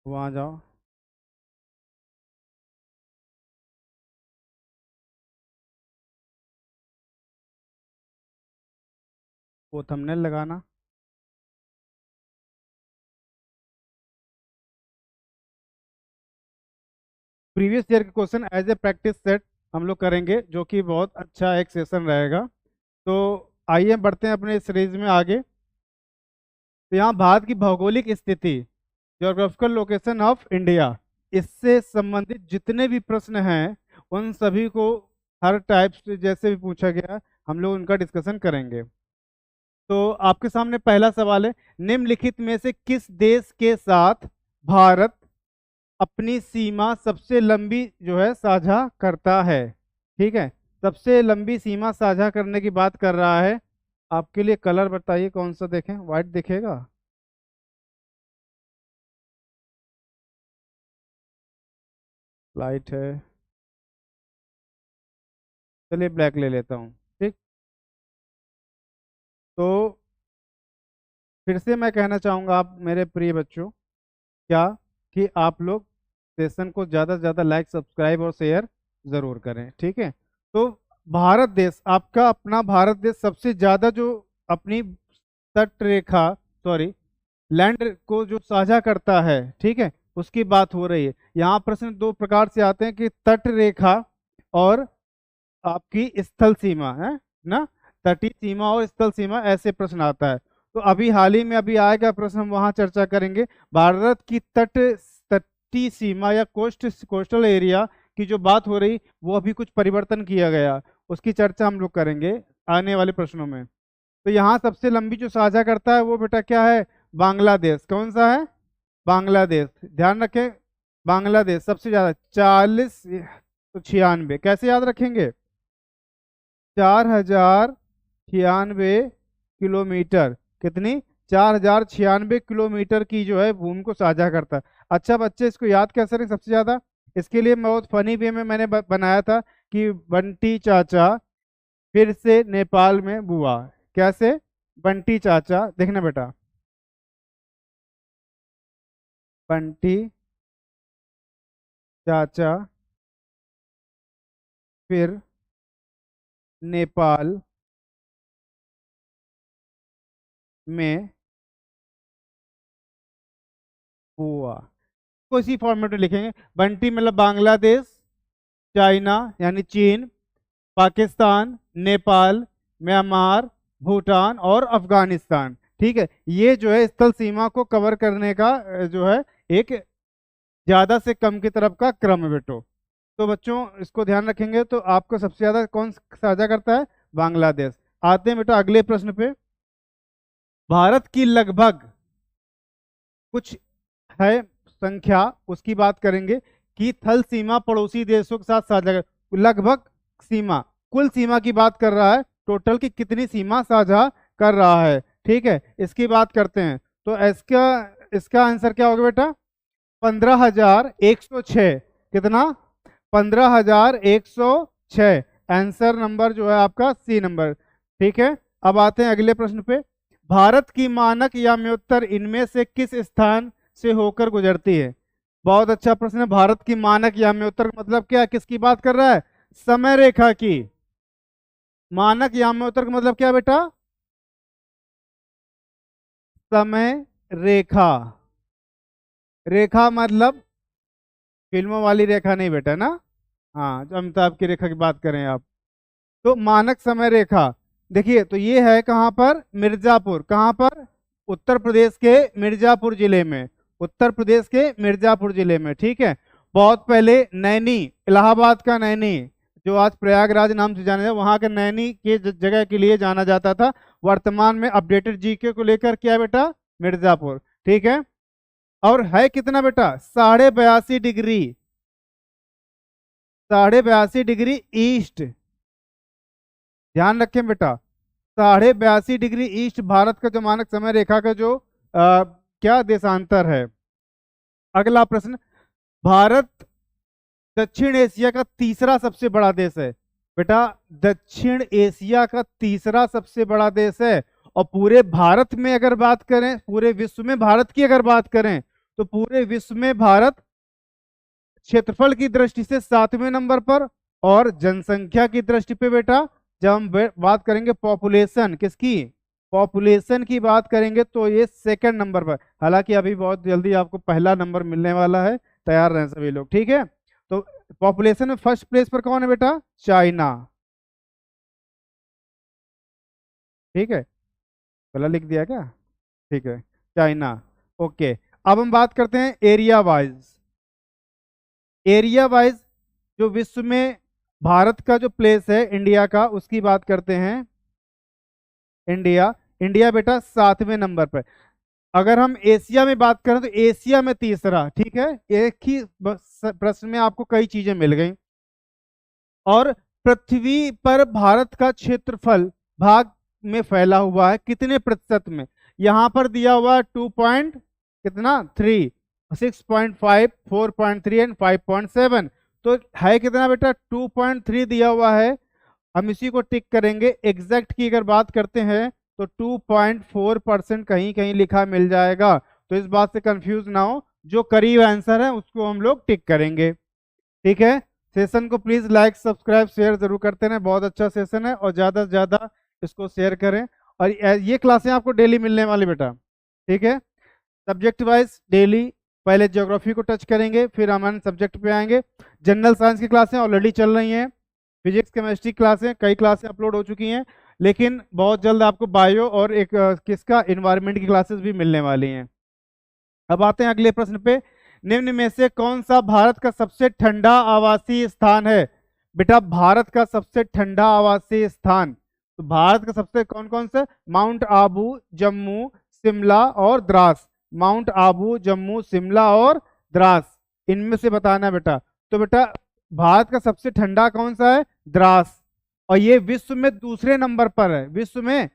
वहाँ जाओ। वो थंबनेल लगाना। प्रीवियस ईयर के question as a practice set हम लोग करेंगे, जो कि बहुत अच्छा एक सेशन रहेगा। तो आइए बढ़ते हैं अपने सीरीज में आगे। तो यहाँ भारत की भौगोलिक स्थिति, ज्योग्राफिकल लोकेशन ऑफ इंडिया, इससे संबंधित जितने भी प्रश्न हैं उन सभी को हर टाइप से जैसे भी पूछा गया हम लोग उनका डिस्कशन करेंगे। तो आपके सामने पहला सवाल है, निम्नलिखित में से किस देश के साथ भारत अपनी सीमा सबसे लंबी जो है साझा करता है? ठीक है, सबसे लंबी सीमा साझा करने की बात कर रहा है। आपके लिए कलर बताइए कौन सा देखें, व्हाइट दिखेगा? लाइट है, चलिए ब्लैक ले लेता हूँ। ठीक, तो फिर से मैं कहना चाहूँगा आप मेरे प्रिय बच्चों, क्या कि आप लोग सेशन को ज़्यादा से ज़्यादा लाइक सब्सक्राइब और शेयर ज़रूर करें। ठीक है, तो भारत देश, आपका अपना भारत देश सबसे ज़्यादा जो अपनी तट रेखा, सॉरी, लैंड को जो साझा करता है, ठीक है, उसकी बात हो रही है। यहाँ प्रश्न दो प्रकार से आते हैं कि तट रेखा और आपकी स्थल सीमा है ना, तटीय सीमा और स्थल सीमा, ऐसे प्रश्न आता है। तो अभी हाल ही में अभी आएगा प्रश्न, हम वहाँ चर्चा करेंगे। भारत की तटीय सीमा या कोस्टल एरिया की जो बात हो रही, वो अभी कुछ परिवर्तन किया गया, उसकी चर्चा हम लोग करेंगे आने वाले प्रश्नों में। तो यहाँ सबसे लंबी जो साझा करता है वो बेटा क्या है? बांग्लादेश। कौन सा है? बांग्लादेश, ध्यान रखें। बांग्लादेश सबसे ज्यादा 40 तो 96, कैसे याद रखेंगे? 4096 किलोमीटर। कितनी? 4096 किलोमीटर की जो है भूमि को साझा करता है। अच्छा बच्चे, इसको याद कैसे रखें सबसे ज्यादा? इसके लिए मैं बहुत फनी वे में मैंने बनाया था कि बंटी चाचा फिर से नेपाल में बुआ। कैसे? बंटी चाचा, देखना बेटा, बंटी चाचा फिर नेपाल में बुआ। को इसी फॉर्मेट में लिखेंगे। बंटी मतलब बांग्लादेश, चाइना यानी चीन, पाकिस्तान, नेपाल, म्यांमार, भूटान और अफगानिस्तान। ठीक है, ये जो है स्थल सीमा को कवर करने का जो है एक ज्यादा से कम की तरफ का क्रम है बेटो। तो बच्चों इसको ध्यान रखेंगे। तो आपको सबसे ज्यादा कौन साझा करता है? बांग्लादेश। आते हैं बेटा अगले प्रश्न पे। भारत की लगभग कुछ है संख्या, उसकी बात करेंगे कि थल सीमा पड़ोसी देशों के साथ साझा कर, लगभग सीमा, कुल सीमा की बात कर रहा है, टोटल की कितनी सीमा साझा कर रहा है। ठीक है, इसकी बात करते हैं। तो इसका इसका आंसर क्या होगा बेटा? 15,106। कितना? 15,106। आंसर नंबर जो है आपका सी नंबर। ठीक है, अब आते हैं अगले प्रश्न पे। भारत की मानक याम्योत्तर इनमें से किस स्थान से होकर गुजरती है? बहुत अच्छा प्रश्न है। भारत की मानक याम्योत्तर का मतलब क्या है? किसकी बात कर रहा है? समय रेखा की। मानक याम्योत्तर का मतलब क्या बेटा? समय रेखा। रेखा मतलब फिल्मों वाली रेखा नहीं बेटा ना, हाँ, जो अमिताभ की रेखा की बात करें आप। तो मानक समय रेखा, देखिए, तो ये है कहाँ पर? मिर्जापुर। कहाँ पर? उत्तर प्रदेश के मिर्जापुर जिले में। उत्तर प्रदेश के मिर्जापुर जिले में। ठीक है, बहुत पहले नैनी, इलाहाबाद का नैनी, जो आज प्रयागराज नाम से जाना जाता है, वहां के नैनी के जगह के लिए जाना जाता था। वर्तमान में अपडेटेड जीके को लेकर क्या बेटा? मिर्जापुर। ठीक है, और है कितना बेटा? 82.5 डिग्री, 82.5 डिग्री ईस्ट। ध्यान रखें बेटा, 82.5 डिग्री ईस्ट भारत का जो मानक समय रेखा का जो क्या देशांतर है। अगला प्रश्न, भारत दक्षिण एशिया का तीसरा सबसे बड़ा देश है। बेटा, दक्षिण एशिया का तीसरा सबसे बड़ा देश है। और पूरे भारत में अगर बात करें, पूरे विश्व में भारत की अगर बात करें, तो पूरे विश्व में भारत क्षेत्रफल की दृष्टि से 7वें नंबर पर, और जनसंख्या की दृष्टि पे बेटा जब हम बात करेंगे पॉपुलेशन किसकी, पॉपुलेशन की बात करेंगे तो ये सेकंड नंबर पर। हालांकि अभी बहुत जल्दी आपको पहला नंबर मिलने वाला है, तैयार रहें सभी लोग, ठीक है। तो पॉपुलेशन में फर्स्ट प्लेस पर कौन है बेटा, चाइना, ठीक है, पहला लिख दिया क्या, ठीक है, चाइना। ओके, अब हम बात करते हैं एरिया वाइज। एरिया वाइज जो विश्व में भारत का जो प्लेस है इंडिया का, उसकी बात करते हैं। इंडिया, इंडिया बेटा 7वें नंबर पर। अगर हम एशिया में बात करें तो एशिया में तीसरा, ठीक है। एक ही प्रश्न में आपको कई चीजें मिल गई। और पृथ्वी पर भारत का क्षेत्रफल भाग में फैला हुआ है कितने प्रतिशत में, यहां पर दिया हुआ 2 पॉइंट कितना 3, 6.5, 4.3 एंड 5.7। तो है कितना बेटा 2.3 दिया हुआ है, हम इसी को टिक करेंगे। एग्जैक्ट की अगर बात करते हैं तो 2.4% कहीं कहीं लिखा मिल जाएगा, तो इस बात से कंफ्यूज ना हो, जो करीब आंसर है उसको हम लोग टिक करेंगे, ठीक है। सेशन को प्लीज लाइक सब्सक्राइब शेयर जरूर करते रहें, बहुत अच्छा सेशन है और ज्यादा से ज्यादा इसको शेयर करें। और ये क्लासें आपको डेली मिलने वाली बेटा, ठीक है। सब्जेक्ट वाइज डेली पहले ज्योग्राफी को टच करेंगे, फिर हमारे सब्जेक्ट पे आएंगे। जनरल साइंस की क्लासें ऑलरेडी चल रही हैं, फिजिक्स केमिस्ट्री क्लासें कई क्लासें अपलोड हो चुकी हैं, लेकिन बहुत जल्द आपको बायो और एक किसका इन्वायरमेंट की क्लासेस भी मिलने वाली हैं। अब आते हैं अगले प्रश्न पे। निम्न में से कौन सा भारत का सबसे ठंडा आवासीय स्थान है, बेटा भारत का सबसे ठंडा आवासीय स्थान, तो भारत का सबसे कौन कौन सा, माउंट आबू, जम्मू, शिमला और द्रास। माउंट आबू, जम्मू, शिमला और द्रास, इनमें से बताना है बेटा। तो बेटा भारत का सबसे ठंडा कौन सा है, द्रास, और ये विश्व में दूसरे नंबर पर है, विश्व में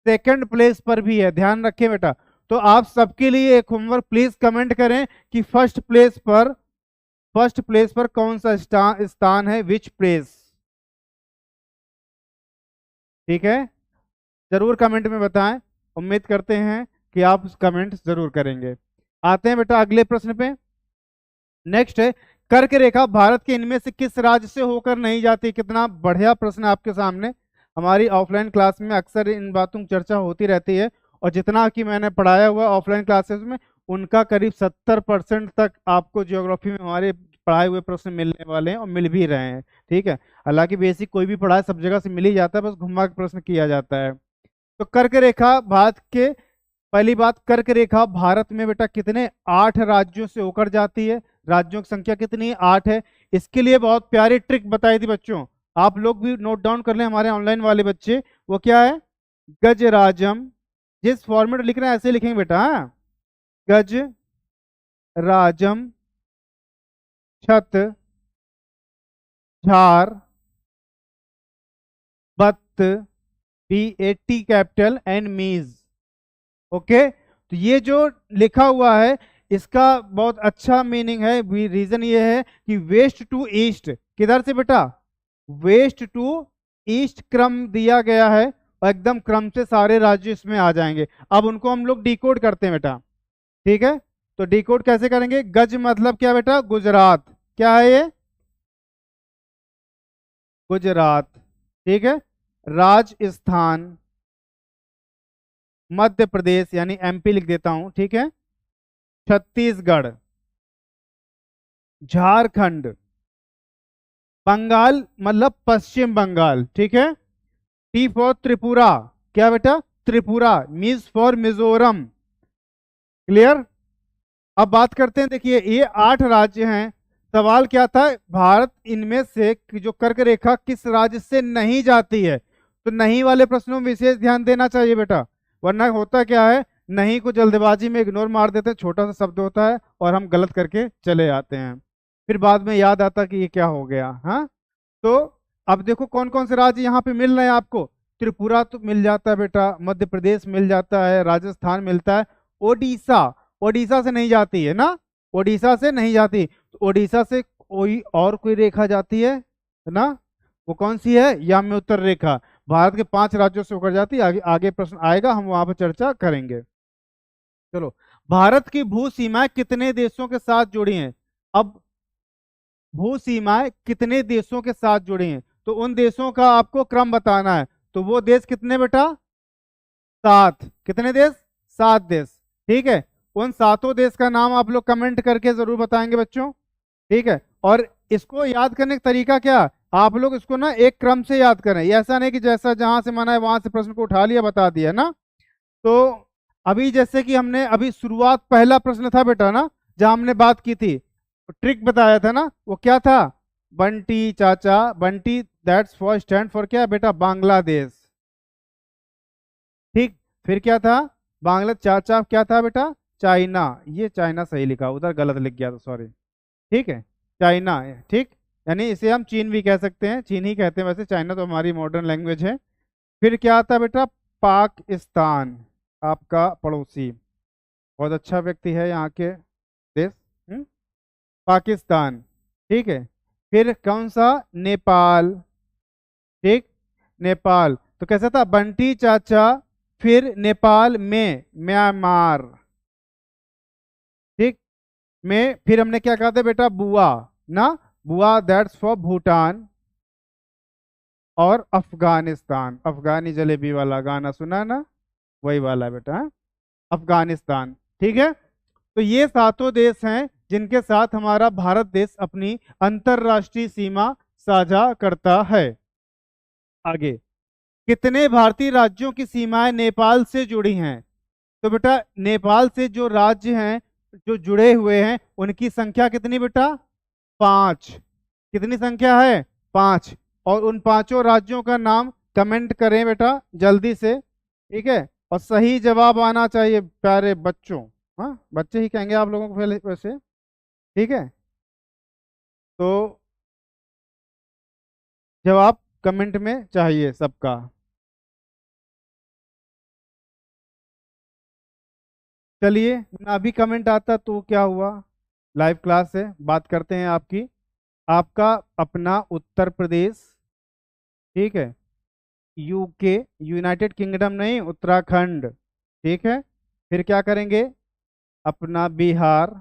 सेकंड प्लेस पर भी है, ध्यान रखें बेटा। तो आप सबके लिए एक होमवर्क, प्लीज कमेंट करें कि फर्स्ट प्लेस पर कौन सा स्थान है, विच प्लेस, ठीक है, जरूर कमेंट में बताएं। उम्मीद करते हैं कि आप कमेंट जरूर करेंगे। आते हैं बेटा अगले प्रश्न पे। नेक्स्ट है, कर्क रेखा भारत के इनमें से किस राज्य से होकर नहीं जाती। कितना बढ़िया प्रश्न आपके सामने। हमारी ऑफलाइन क्लास में अक्सर इन बातों की चर्चा होती रहती है, और जितना कि मैंने पढ़ाया हुआ ऑफलाइन क्लासेस में, उनका करीब 70% तक आपको ज्योग्राफी में हमारे पढ़ाए हुए प्रश्न मिलने वाले हैं और मिल भी रहे हैं, ठीक है। हालांकि बेसिक कोई भी पढ़ाए सब जगह से मिल ही जाता है, बस घुमा के प्रश्न किया जाता है। तो कर्क रेखा भारत के, पहली बात, कर्क रेखा भारत में बेटा कितने, 8 राज्यों से होकर जाती है। राज्यों की संख्या कितनी है, 8 है। इसके लिए बहुत प्यारी ट्रिक बताई थी बच्चों, आप लोग भी नोट डाउन कर लें, हमारे ऑनलाइन वाले बच्चे। वो क्या है, गजराजम, जिस फॉर्मेट लिख रहे हैं ऐसे लिखेंगे बेटा, हाँ, गज राजम, छत, झार, बत्त, BAT कैपिटल एंड मीज। ओके, तो ये जो लिखा हुआ है इसका बहुत अच्छा मीनिंग है। रीजन ये है कि वेस्ट टू ईस्ट, किधर से बेटा, वेस्ट टू ईस्ट क्रम दिया गया है, और एकदम क्रम से सारे राज्य इसमें आ जाएंगे। अब उनको हम लोग डिकोड करते हैं बेटा, ठीक है। तो डिकोड कैसे करेंगे, गज मतलब क्या बेटा, गुजरात, क्या है ये, गुजरात, ठीक है। राजस्थान, मध्य प्रदेश यानी MP लिख देता हूं, ठीक है। छत्तीसगढ़, झारखंड, बंगाल मतलब पश्चिम बंगाल, ठीक है। T फॉर त्रिपुरा, क्या बेटा, त्रिपुरा। मीज फॉर मिजोरम, क्लियर। अब बात करते हैं, देखिए ये 8 राज्य हैं। सवाल क्या था, भारत इनमें से जो कर्क रेखा किस राज्य से नहीं जाती है, तो नहीं वाले प्रश्नों में विशेष ध्यान देना चाहिए बेटा, वरना होता क्या है, नहीं को जल्दबाजी में इग्नोर मार देते हैं, छोटा सा शब्द होता है और हम गलत करके चले आते हैं, फिर बाद में याद आता कि ये क्या हो गया। हाँ, तो अब देखो कौन कौन से राज्य यहाँ पे मिल रहे हैं आपको। त्रिपुरा तो मिल जाता है बेटा, मध्य प्रदेश मिल जाता है, राजस्थान मिलता है, ओडिशा, ओडिशा से नहीं जाती है ना, ओडिशा से नहीं जाती, तो ओडिशा से कोई और कोई रेखा जाती है ना, वो कौन सी है, याम्योत्तर रेखा, भारत के 5 राज्यों से होकर जाती है। आगे आगे प्रश्न आएगा, हम वहां पर चर्चा करेंगे। चलो, भारत की भू सीमाएं कितने देशों के साथ जुड़ी हैं? अब भू सीमाएं कितने देशों के साथ जुड़ी हैं, तो उन देशों का आपको क्रम बताना है। तो वो देश कितने बेटा? 7। कितने देश? 7 देश। ठीक है, उन सातों देश का नाम आप लोग कमेंट करके जरूर बताएंगे बच्चों। ठीक है, और इसको याद करने का तरीका क्या, आप लोग इसको ना एक क्रम से याद करें, ये ऐसा नहीं कि जैसा जहां से मना है वहां से प्रश्न को उठा लिया बता दिया ना। तो अभी जैसे कि हमने अभी शुरुआत, पहला प्रश्न था बेटा ना, जहां हमने बात की थी, ट्रिक बताया था ना, वो क्या था? बंटी चाचा, Bunty that's for stand for क्या बेटा? बांग्लादेश। ठीक, फिर क्या था? बांग्ला चाचा क्या था बेटा? चाइना। ये चाइना सही लिखा, उधर गलत लिख गया था, सॉरी। ठीक है, चाइना है, ठीक। यानी इसे हम चीन भी कह सकते हैं, चीन ही कहते हैं वैसे, चाइना तो हमारी मॉडर्न लैंग्वेज है। फिर क्या आता है बेटा? पाकिस्तान, आपका पड़ोसी, बहुत अच्छा व्यक्ति है यहाँ के देश। हम्म, पाकिस्तान। ठीक है, फिर कौन सा? नेपाल। ठीक, नेपाल। तो कैसा था? बंटी चाचा, फिर नेपाल में म्यांमार। ठीक, में फिर हमने क्या कहा था बेटा? बुआ ना, बुआ दैट्स फॉर भूटान। और अफगानिस्तान, अफगानी जलेबी वाला गाना सुना ना, वही वाला है बेटा, हाँ? अफगानिस्तान। ठीक है, तो ये सातों देश हैं जिनके साथ हमारा भारत देश अपनी अंतरराष्ट्रीय सीमा साझा करता है। आगे, कितने भारतीय राज्यों की सीमाएं नेपाल से जुड़ी हैं? तो बेटा नेपाल से जो राज्य हैं जो जुड़े हुए हैं उनकी संख्या कितनी बेटा? 5। कितनी संख्या है? 5। और उन पांचों राज्यों का नाम कमेंट करें बेटा जल्दी से। ठीक है, और सही जवाब आना चाहिए प्यारे बच्चों। हाँ, बच्चे ही कहेंगे आप लोगों को पहले वैसे। ठीक है, तो जवाब कमेंट में चाहिए सबका। चलिए, ना अभी कमेंट आता तो क्या हुआ, लाइव क्लास है, बात करते हैं आपकी। आपका अपना उत्तर प्रदेश, ठीक है, यूके, यूनाइटेड किंगडम नहीं, उत्तराखंड। ठीक है, फिर क्या करेंगे? अपना बिहार।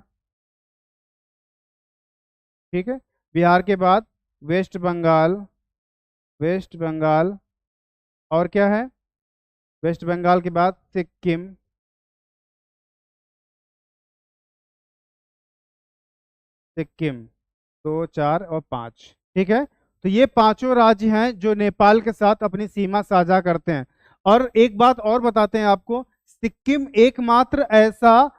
ठीक है, बिहार के बाद वेस्ट बंगाल, वेस्ट बंगाल। और क्या है? वेस्ट बंगाल के बाद सिक्किम। सिक्किम, 2, 4 और 5। ठीक है, तो ये पांचों राज्य हैं जो नेपाल के साथ अपनी सीमा साझा करते हैं। और एक बात और बताते हैं आपको, सिक्किम एकमात्र ऐसा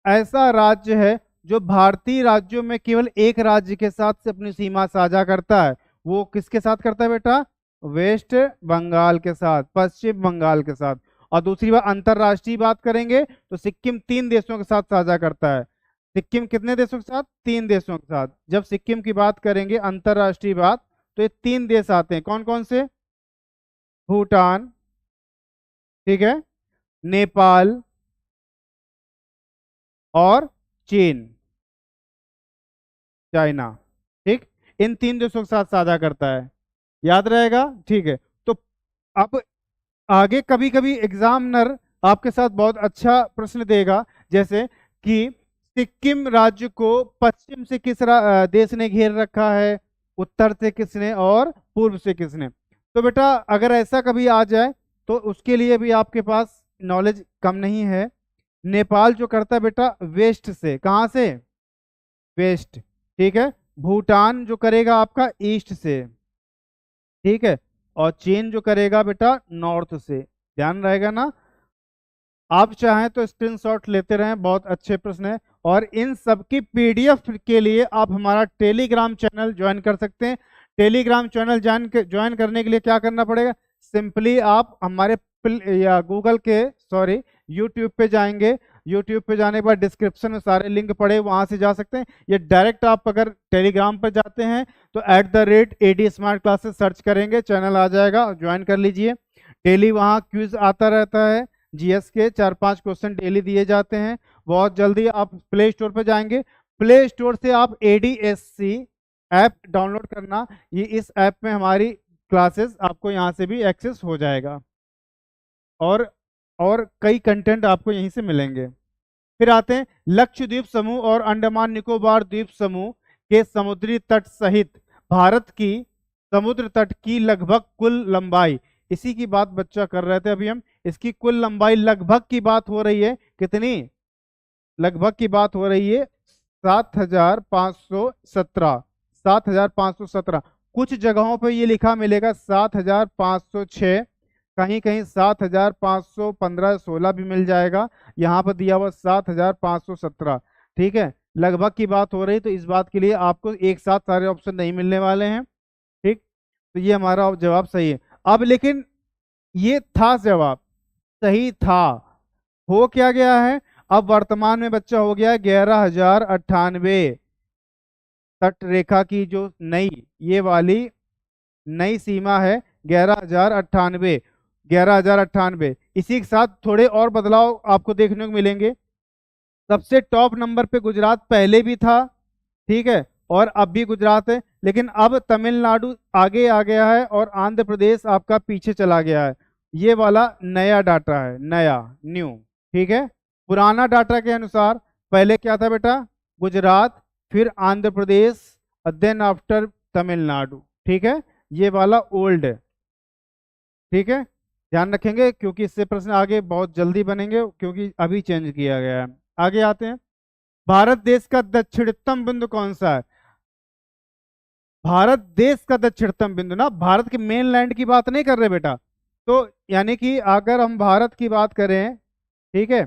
ऐसा राज्य है जो भारतीय राज्यों में केवल एक राज्य के साथ से अपनी सीमा साझा करता है। वो किसके साथ करता है बेटा? वेस्ट बंगाल के साथ, पश्चिम बंगाल के साथ। और दूसरी बात, अंतरराष्ट्रीय बात करेंगे तो सिक्किम 3 देशों के साथ साझा करता है। सिक्किम कितने देशों के साथ? 3 देशों के साथ। जब सिक्किम की बात करेंगे अंतरराष्ट्रीय बात, तो ये 3 देश आते हैं, कौन कौन से? भूटान, ठीक है, नेपाल और चीन, चाइना। ठीक, इन 3 देशों के साथ साझा करता है, याद रहेगा। ठीक है, तो अब आगे कभी कभी एग्जामिनर आपके साथ बहुत अच्छा प्रश्न देगा, जैसे कि सिक्किम राज्य को पश्चिम से किस देश ने घेर रखा है, उत्तर से किसने और पूर्व से किसने। तो बेटा अगर ऐसा कभी आ जाए तो उसके लिए भी आपके पास नॉलेज कम नहीं है। नेपाल जो करता है बेटा वेस्ट से, कहाँ से? वेस्ट। ठीक है, भूटान जो करेगा आपका ईस्ट से। ठीक है, और चीन जो करेगा बेटा नॉर्थ से। ध्यान रहेगा ना। आप चाहें तो स्क्रीनशॉट लेते रहें, बहुत अच्छे प्रश्न है। और इन सब की पीडीएफ के लिए आप हमारा टेलीग्राम चैनल ज्वाइन कर सकते हैं। टेलीग्राम चैनल ज्वाइन करने के लिए क्या करना पड़ेगा? सिंपली आप हमारे या गूगल के, सॉरी, यूट्यूब पे जाएंगे। यूट्यूब पे जाने के बाद डिस्क्रिप्शन में सारे लिंक पड़े, वहां से जा सकते हैं। ये डायरेक्ट आप अगर टेलीग्राम पर जाते हैं तो @AD स्मार्ट क्लासेस सर्च करेंगे, चैनल आ जाएगा, ज्वाइन कर लीजिए। डेली वहाँ क्विज आता रहता है, जीएस के 4-5 क्वेश्चन डेली दिए जाते हैं। बहुत जल्दी आप प्ले स्टोर पर जाएंगे, प्ले स्टोर से आप ADSC ऐप डाउनलोड करना। ये इस ऐप में हमारी क्लासेस आपको यहाँ से भी एक्सेस हो जाएगा, और कई कंटेंट आपको यहीं से मिलेंगे। फिर आते हैं लक्षद्वीप समूह और अंडमान निकोबार द्वीप समूह के समुद्री तट सहित भारत की समुद्र तट की लगभग कुल लंबाई, इसी की बात बच्चा कर रहे थे अभी हम। इसकी कुल लंबाई लगभग की बात हो रही है, कितनी? लगभग की बात हो रही है 7,517। 7,517। कुछ जगहों पे ये लिखा मिलेगा 7,506, कहीं कहीं 7,515 16 भी मिल जाएगा। यहाँ पर दिया हुआ 7,517। ठीक है, लगभग की बात हो रही, तो इस बात के लिए आपको एक साथ सारे ऑप्शन नहीं मिलने वाले हैं। ठीक, तो ये हमारा जवाब सही है। अब लेकिन ये था जवाब, सही था, हो क्या गया है, अब वर्तमान में बच्चा हो गया 11,098। तट रेखा की जो नई, ये वाली नई सीमा है 11,098। 11,098। इसी के साथ थोड़े और बदलाव आपको देखने को मिलेंगे। सबसे टॉप नंबर पे गुजरात पहले भी था, ठीक है, और अब भी गुजरात है, लेकिन अब तमिलनाडु आगे आ गया है और आंध्र प्रदेश आपका पीछे चला गया है। ये वाला नया डाटा है, नया, न्यू। ठीक है, पुराना डाटा के अनुसार पहले क्या था बेटा? गुजरात, फिर आंध्र प्रदेश, देन आफ्टर तमिलनाडु। ठीक है, ये वाला ओल्ड है। ठीक है, ध्यान रखेंगे क्योंकि इससे प्रश्न आगे बहुत जल्दी बनेंगे, क्योंकि अभी चेंज किया गया है। आगे आते हैं, भारत देश का दक्षिणतम बिंदु कौन सा है? भारत देश का दक्षिणतम बिंदु ना, भारत के मेन लैंड की बात नहीं कर रहे बेटा। तो यानी कि अगर हम भारत की बात करें, ठीक है,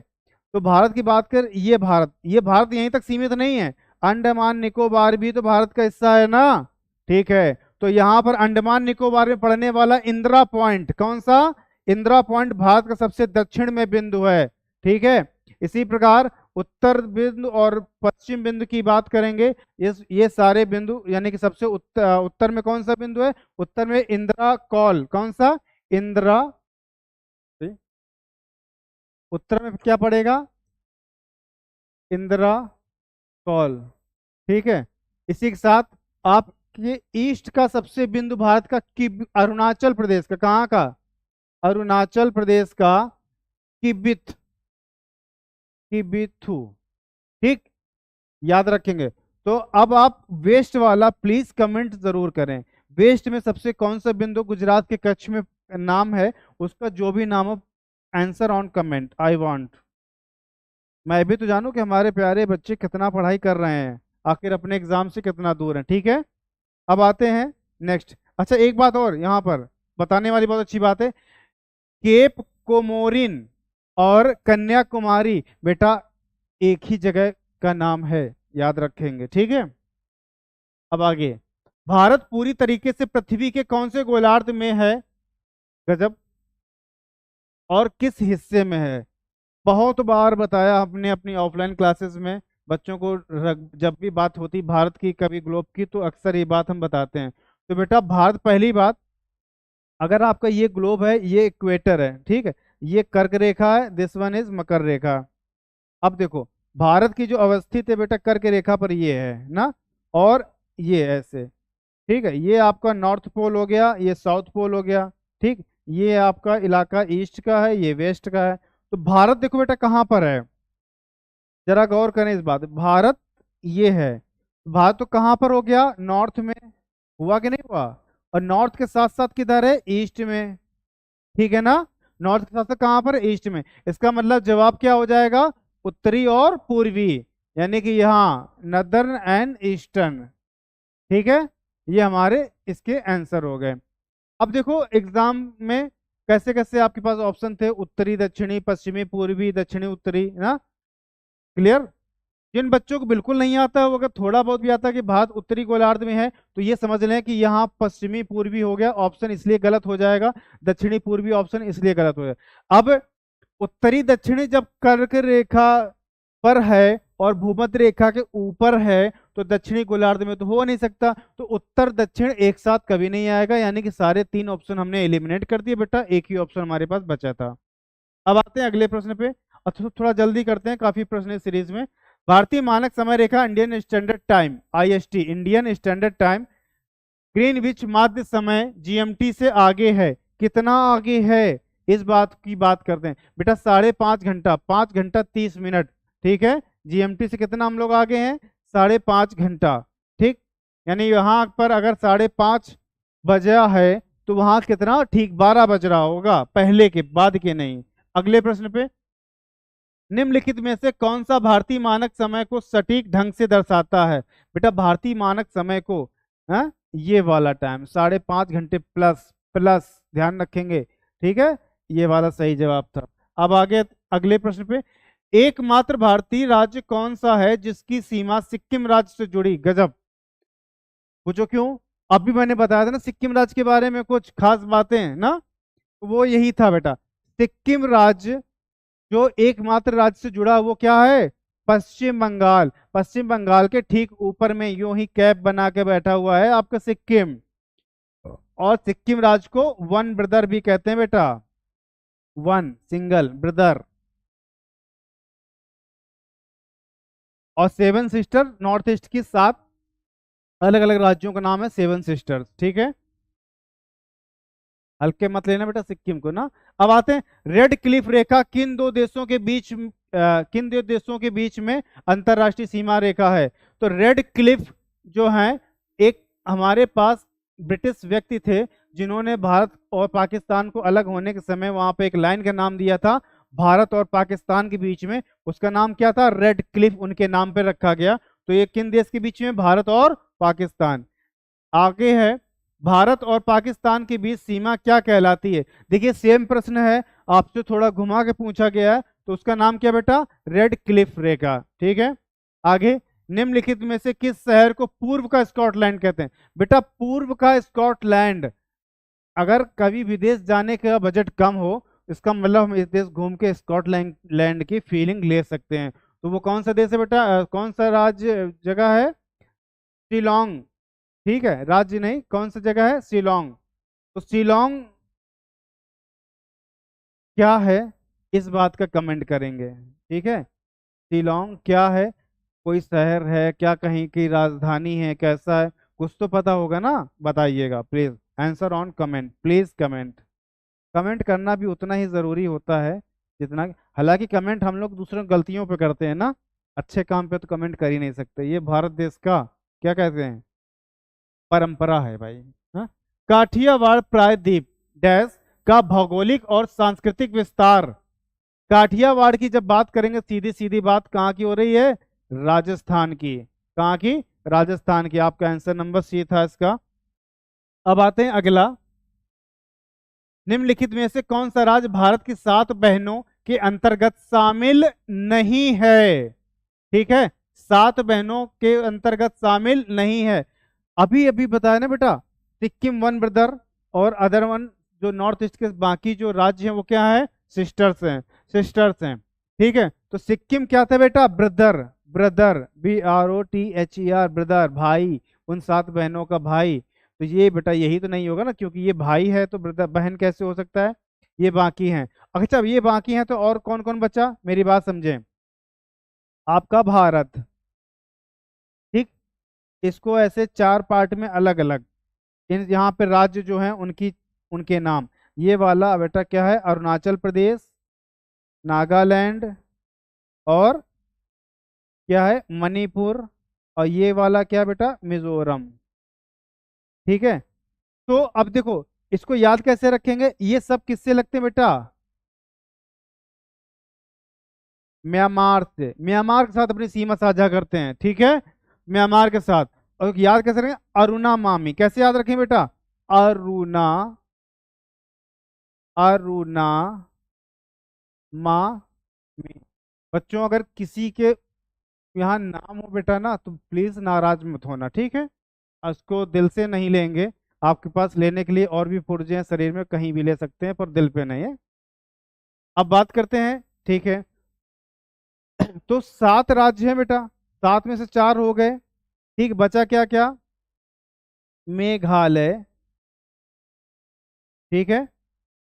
तो भारत की बात कर, ये भारत यहीं तक सीमित नहीं है, अंडमान निकोबार भी तो भारत का हिस्सा है ना। ठीक है, तो यहाँ पर अंडमान निकोबार में पड़ने वाला इंदिरा पॉइंट, कौन सा? इंदिरा पॉइंट भारत का सबसे दक्षिण में बिंदु है। ठीक है, इसी प्रकार उत्तर बिंदु और पश्चिम बिंदु की बात करेंगे, ये सारे बिंदु, यानी कि सबसे उत्तर में कौन सा बिंदु है? उत्तर में इंदिरा कॉल, कौन सा? इंदिरा, उत्तर में क्या पड़ेगा? इंदिरा कॉल। ठीक है, इसी के साथ आपके ईस्ट का सबसे बिंदु भारत का अरुणाचल प्रदेश का, कहाँ का? अरुणाचल प्रदेश का किबिथ, किबिथु। ठीक, याद रखेंगे। तो अब आप वेस्ट वाला प्लीज कमेंट जरूर करें, वेस्ट में सबसे कौन सा बिंदु गुजरात के कच्छ में नाम है, उसका जो भी नाम हो, answer on comment, I want. मैं भी तो जानूं कि हमारे प्यारे बच्चे कितना पढ़ाई कर रहे हैं, आखिर अपने एग्जाम से कितना दूर हैं। ठीक है, अब आते हैं नेक्स्ट। अच्छा, एक बात और यहाँ पर बताने वाली बहुत अच्छी बात है, केप कोमोरिन और कन्याकुमारी बेटा एक ही जगह का नाम है, याद रखेंगे। ठीक है, अब आगे, भारत पूरी तरीके से पृथ्वी के कौन से गोलार्ध में है? गजब, और किस हिस्से में है? बहुत बार बताया हमने अपनी ऑफलाइन क्लासेस में बच्चों को, जब भी बात होती भारत की, कभी ग्लोब की, तो अक्सर ये बात हम बताते हैं। तो बेटा भारत, पहली बात, अगर आपका ये ग्लोब है, ये इक्वेटर है, ठीक है, ये कर्क रेखा है, दिस वन इज मकर रेखा। अब देखो, भारत की जो अवस्थित है बेटा कर्क रेखा पर, ये है ना, और ये ऐसे। ठीक है, ये आपका नॉर्थ पोल हो गया, ये साउथ पोल हो गया। ठीक, ये आपका इलाका ईस्ट का है, ये वेस्ट का है। तो भारत देखो बेटा कहाँ पर है, जरा गौर करें इस बात। भारत ये है, भारत तो कहाँ पर हो गया? नॉर्थ में, हुआ कि नहीं हुआ? और नॉर्थ के साथ साथ किधर है? ईस्ट में। ठीक है ना, नॉर्थ के साथ साथ कहाँ पर? ईस्ट में। इसका मतलब जवाब क्या हो जाएगा? उत्तरी और पूर्वी, यानी कि यहाँ नदर्न एंड ईस्टर्न। ठीक है, ये हमारे इसके आंसर हो गए। अब देखो एग्जाम में कैसे कैसे आपके पास ऑप्शन थे, उत्तरी दक्षिणी पश्चिमी पूर्वी दक्षिणी उत्तरी ना। क्लियर? जिन बच्चों को बिल्कुल नहीं आता है, वो अगर थोड़ा बहुत भी आता है कि भारत उत्तरी गोलार्ध में है, तो ये समझ लें कि यहाँ पश्चिमी पूर्वी हो गया ऑप्शन, इसलिए गलत हो जाएगा। दक्षिणी पूर्वी ऑप्शन इसलिए गलत हो जाएगा। अब उत्तरी दक्षिणी जब कर्क रेखा पर है और भूमध्य रेखा के ऊपर है, तो दक्षिणी गोलार्ध में तो हो नहीं सकता, तो उत्तर दक्षिण एक साथ कभी नहीं आएगा, यानी कि सारे तीन ऑप्शन हमने एलिमिनेट कर दिए बेटा, एक ही ऑप्शन हमारे पास बचा था। अब आते हैं अगले प्रश्न पे, थोड़ा जल्दी करते हैं, काफी प्रश्न है सीरीज में। भारतीय मानक समय रेखा Indian standard time, IST, Indian standard time, Greenwich माध्य समय, जीएमटी से आगे है, कितना आगे है, इस बात की बात करते हैं बेटा। 5.5 घंटा, 5 घंटा 30 मिनट। ठीक है, जीएमटी से कितना हम लोग आगे हैं, 5.5 घंटा। ठीक, यानी यहाँ पर अगर 5:30 बजा है तो वहां कितना, ठीक 12 बज रहा होगा, पहले के बाद के नहीं। अगले प्रश्न पे, निम्नलिखित में से कौन सा भारतीय मानक समय को सटीक ढंग से दर्शाता है। बेटा भारतीय मानक समय को, हाँ, ये वाला टाइम 5.5 घंटे प्लस प्लस, ध्यान रखेंगे। ठीक है, ये वाला सही जवाब था। अब आगे अगले प्रश्न पे, एकमात्र भारतीय राज्य कौन सा है जिसकी सीमा सिक्किम राज्य से जुड़ी। गजब, पूछो क्यों। अभी मैंने बताया था ना सिक्किम राज्य के बारे में कुछ खास बातें ना, तो वो यही था बेटा। सिक्किम राज्य जो एकमात्र राज्य से जुड़ा, वो क्या है, पश्चिम बंगाल। पश्चिम बंगाल के ठीक ऊपर में यूं ही कैप बना के बैठा हुआ है आपका सिक्किम। और सिक्किम राज्य को वन ब्रदर भी कहते हैं बेटा, वन सिंगल ब्रदर। और सेवन सिस्टर, नॉर्थ ईस्ट की 7 अलग अलग राज्यों का नाम है सेवन सिस्टर्स। ठीक है, हल्के मत लेना बेटा सिक्किम को ना। अब आते हैं, रेड क्लिफ रेखा किन दो देशों के बीच, किन दो देशों के बीच में अंतरराष्ट्रीय सीमा रेखा है। तो रेड क्लिफ जो है, एक हमारे पास ब्रिटिश व्यक्ति थे जिन्होंने भारत और पाकिस्तान को अलग होने के समय वहां पे एक लाइन का नाम दिया था भारत और पाकिस्तान के बीच में, उसका नाम क्या था, रेड क्लिफ, उनके नाम पे रखा गया। तो ये किन देश के बीच में, भारत और पाकिस्तान। आगे है, भारत और पाकिस्तान के बीच सीमा क्या कहलाती है। देखिए सेम प्रश्न है, आपसे थोड़ा घुमा के पूछा गया है, तो उसका नाम क्या बेटा, रेड क्लिफ रेखा। ठीक है, आगे, निम्नलिखित में से किस शहर को पूर्व का स्कॉटलैंड कहते हैं। बेटा पूर्व का स्कॉटलैंड, अगर कभी विदेश जाने का बजट कम हो, इसका मतलब हम इस देश घूम के स्कॉटलैंड लैंड की फीलिंग ले सकते हैं। तो वो कौन सा देश है बेटा, कौन सा राज्य जगह है, शिलोंग। ठीक है, राज्य नहीं, कौन सा जगह है, शिलोंग। तो शिलोंग क्या है, इस बात का कमेंट करेंगे। ठीक है, शिलोंग क्या है, कोई शहर है क्या, कहीं की राजधानी है, कैसा है, कुछ तो पता होगा ना, बताइएगा please. Answer on comment, please comment. Comment करना भी उतना ही जरूरी होता है जितना, हालांकि कमेंट हम लोग दूसरों की गलतियों पे करते हैं ना, अच्छे काम पे तो कमेंट कर ही नहीं सकते। ये भारत देश का क्या कहते हैं, परंपरा है भाई। हाँ? काठियावाड़ प्रायद्वीप डैश का भौगोलिक और सांस्कृतिक विस्तार। काठियावाड़ की जब बात करेंगे, सीधी सीधी बात कहाँ की हो रही है, राजस्थान की। कहाँ की, राजस्थान की। आपका आंसर नंबर सी था इसका। अब आते हैं अगला, निम्नलिखित में से कौन सा राज्य भारत की 7 बहनों के अंतर्गत शामिल नहीं है। ठीक है, 7 बहनों के अंतर्गत शामिल नहीं है। अभी अभी बताया ना बेटा, सिक्किम वन ब्रदर और अदर वन, जो नॉर्थ ईस्ट के बाकी जो राज्य हैं वो क्या है, सिस्टर्स हैं, सिस्टर्स हैं। ठीक है, तो सिक्किम क्या था बेटा, ब्रदर, ब्रदर BROTHER, ब्रदर भाई, उन 7 बहनों का भाई। तो ये बेटा यही तो नहीं होगा ना, क्योंकि ये भाई है तो ब्रदर बहन कैसे हो सकता है, ये बाकी हैं। अच्छा, ये बाकी हैं तो और कौन कौन बचा, मेरी बात समझें। आपका भारत, ठीक, इसको ऐसे 4 पार्ट में अलग अलग, इन यहाँ पे राज्य जो हैं उनकी, उनके नाम। ये वाला बेटा क्या है, अरुणाचल प्रदेश, नागालैंड, और क्या है, मणिपुर, और ये वाला क्या बेटा, मिजोरम। ठीक है, तो अब देखो इसको याद कैसे रखेंगे, ये सब किससे लगते हैं बेटा, म्यांमार से। म्यांमार के साथ अपनी सीमा साझा करते हैं। ठीक है, म्यांमार के साथ। और याद कैसे रखेंगे, अरुणा मामी, कैसे याद रखें बेटा, अरुणा, अरुणा मामी। बच्चों अगर किसी के यहाँ नाम हो बेटा ना, तो प्लीज नाराज मत होना, ठीक है, उसको दिल से नहीं लेंगे। आपके पास लेने के लिए और भी पुर्जे हैं शरीर में, कहीं भी ले सकते हैं, पर दिल पे नहीं है। अब बात करते हैं, ठीक है, तो 7 राज्य हैं बेटा, 7 में से 4 हो गए। ठीक, बचा क्या क्या, मेघालय। ठीक है,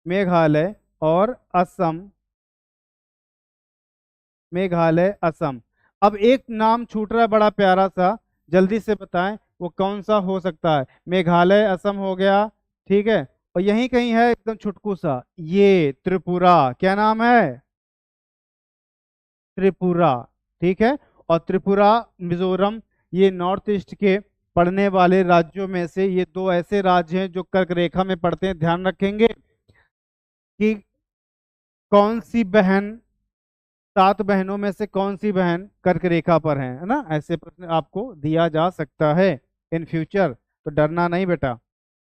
मेघालय और असम, मेघालय असम। अब एक नाम छूट रहा है बड़ा प्यारा सा, जल्दी से बताएं वो कौन सा हो सकता है। मेघालय असम हो गया, ठीक है, और यहीं कहीं है एकदम छुटकू सा, ये त्रिपुरा। क्या नाम है, त्रिपुरा। ठीक है। और त्रिपुरा, मिजोरम, ये नॉर्थ ईस्ट के पड़ने वाले राज्यों में से ये दो ऐसे राज्य हैं जो कर्क रेखा में पड़ते हैं। ध्यान रखेंगे कि कौन सी बहन, 7 बहनों में से कौन सी बहन कर्क रेखा पर है ना, ऐसे प्रश्न आपको दिया जा सकता है इन फ्यूचर, तो डरना नहीं बेटा।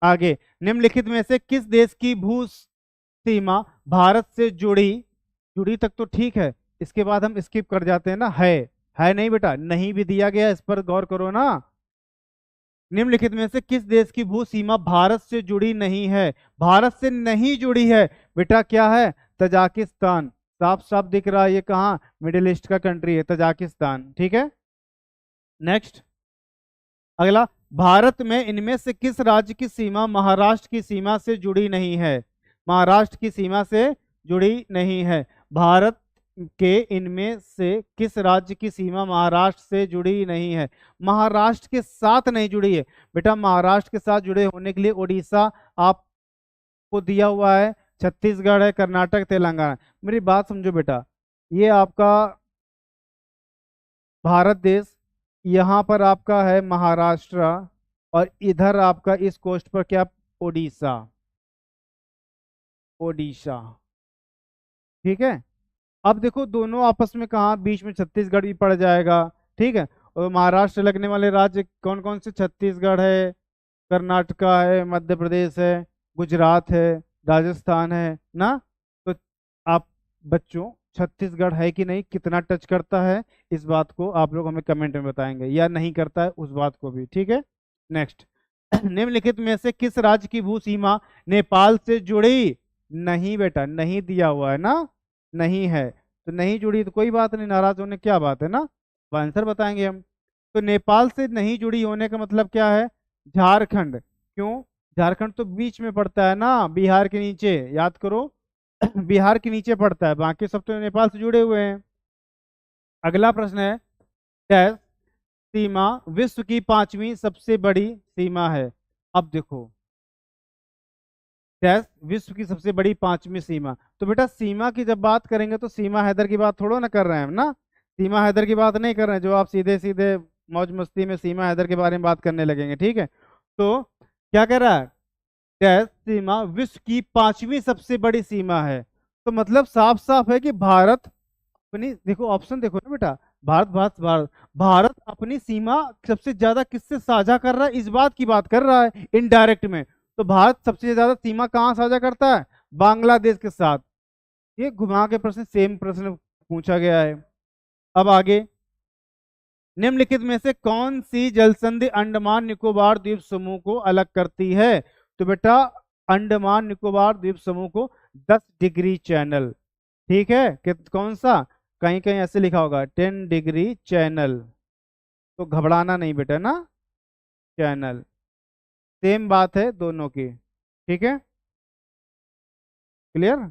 आगे, निम्नलिखित में से किस देश की भू सीमा भारत से जुड़ी, जुड़ी तक तो ठीक है, इसके बाद हम स्किप कर जाते हैं ना, है नहीं बेटा, नहीं भी दिया गया, इस पर गौर करो ना। निम्नलिखित में से किस देश की भू सीमा भारत से जुड़ी नहीं है, भारत से नहीं जुड़ी है बेटा, क्या है, तजाकिस्तान। साफ साफ दिख रहा है ये कहाँ, मिडिल ईस्ट का कंट्री है तजाकिस्तान, ठीक है। नेक्स्ट, अगला, भारत में इनमें से किस राज्य की सीमा महाराष्ट्र की सीमा से जुड़ी नहीं है, महाराष्ट्र की सीमा से जुड़ी नहीं है। भारत के इनमें से किस राज्य की सीमा महाराष्ट्र से जुड़ी नहीं है, महाराष्ट्र के साथ नहीं जुड़ी है बेटा। महाराष्ट्र के साथ जुड़े होने के लिए उड़ीसा आपको दिया हुआ है, छत्तीसगढ़ है, कर्नाटक, तेलंगाना। मेरी बात समझो बेटा, ये आपका भारत देश, यहाँ पर आपका है महाराष्ट्र, और इधर आपका इस कोस्ट पर क्या, ओडिशा, ओडिशा, ठीक है। अब देखो दोनों आपस में कहाँ, बीच में छत्तीसगढ़ भी पड़ जाएगा, ठीक है। और महाराष्ट्र लगने वाले राज्य कौन कौन से, छत्तीसगढ़ है, कर्नाटका है, मध्य प्रदेश है, गुजरात है, राजस्थान है ना। तो आप बच्चों, छत्तीसगढ़ है कि नहीं, कितना टच करता है, इस बात को आप लोग हमें कमेंट में बताएंगे, या नहीं करता है उस बात को भी, ठीक है। नेक्स्ट, निम्नलिखित में से किस राज्य की भू सीमा नेपाल से जुड़ी नहीं बेटा, नहीं दिया हुआ है ना, नहीं है, तो नहीं जुड़ी तो कोई बात नहीं, नाराज होने क्या बात है ना, आंसर बताएंगे हम। तो नेपाल से नहीं जुड़ी होने का मतलब क्या है, झारखंड, क्यों, झारखंड तो बीच में पड़ता है ना, बिहार के नीचे, याद करो बिहार के नीचे पड़ता है, बाकी सब तो नेपाल से जुड़े हुए हैं। अगला प्रश्न है, डैश सीमा विश्व की 5वीं सबसे बड़ी सीमा है। अब देखो, डैश विश्व की सबसे बड़ी 5वीं सीमा, तो बेटा सीमा की जब बात करेंगे तो सीमा हैदर की बात थोड़ा ना कर रहे हैं हम ना, सीमा हैदर की बात नहीं कर रहे हैं जो आप सीधे सीधे मौज मस्ती में सीमा हैदर के बारे में बात करने लगेंगे, ठीक है। तो क्या कह रहा है, डैश सीमा विश्व की 5वीं सबसे बड़ी सीमा है, तो मतलब साफ साफ है कि भारत अपनी, देखो ऑप्शन देखो ना बेटा, भारत भारत भारत, भारत अपनी सीमा सबसे ज्यादा किससे साझा कर रहा है, इस बात की बात कर रहा है इनडायरेक्ट में। तो भारत सबसे ज्यादा सीमा कहाँ साझा करता है, बांग्लादेश के साथ। ये घुमा के प्रश्न, सेम प्रश्न पूछा गया है। अब आगे, निम्नलिखित में से कौन सी जलसंधि अंडमान निकोबार द्वीप समूह को अलग करती है, तो बेटा अंडमान निकोबार द्वीप समूह को 10 डिग्री चैनल, ठीक है, कि कौन सा, कहीं कहीं ऐसे लिखा होगा 10 डिग्री चैनल, तो घबराना नहीं बेटा ना, चैनल, सेम बात है दोनों की, ठीक है, क्लियर।